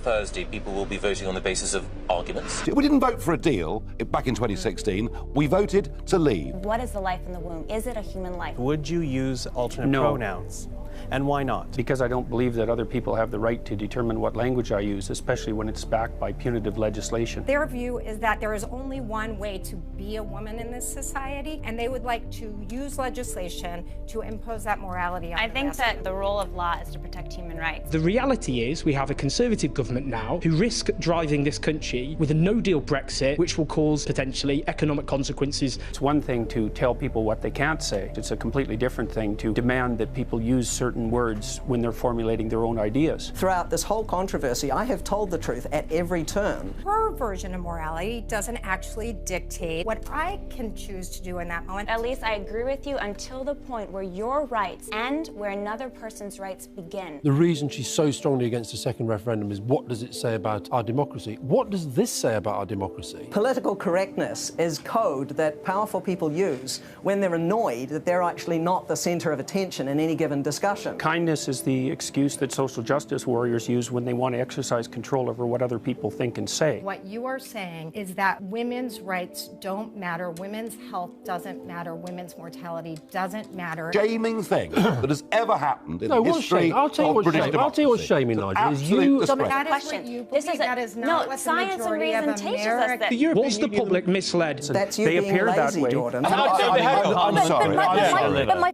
Thursday, people will be voting on the basis of arguments? We didn't vote for a deal back in 2016. We voted to leave. What is the life in the womb? Is it a human life? Would you use alternate pronouns? And why not? Because I don't believe that other people have the right to determine what language I use, especially when it's backed by punitive legislation. Their view is that there is only one way to be a woman in this society, and they would like to use legislation to impose that morality on I think that the role of law is to protect human rights. The reality is we have a Conservative government now who risk driving this country with a no-deal Brexit, which will cause potentially economic consequences. It's one thing to tell people what they can't say. It's a completely different thing to demand that people use certain words when they're formulating their own ideas. Throughout this whole controversy, I have told the truth at every turn. Her version of morality doesn't actually dictate what I can choose to do in that moment. At least I agree with you until the point where your rights end where another person's rights begin. The reason she's so strongly against the second referendum is what does it say about our democracy? What does this say about our democracy? Political correctness is code that powerful people use when they're annoyed that they're actually not the centre of attention in any given discussion. Kindness is the excuse that social justice warriors use when they want to exercise control over what other people think and say. What you are saying is that women's rights don't matter, women's health doesn't matter, women's mortality doesn't matter. Shaming thing that has ever happened in the history I'll tell you of British democracy. I'll tell you what's shaming, Nigel, is you... That is what you believe. That is not what the majority of Americans... Was the public misled? That's you being lazy, Jordan. I'm sorry. But my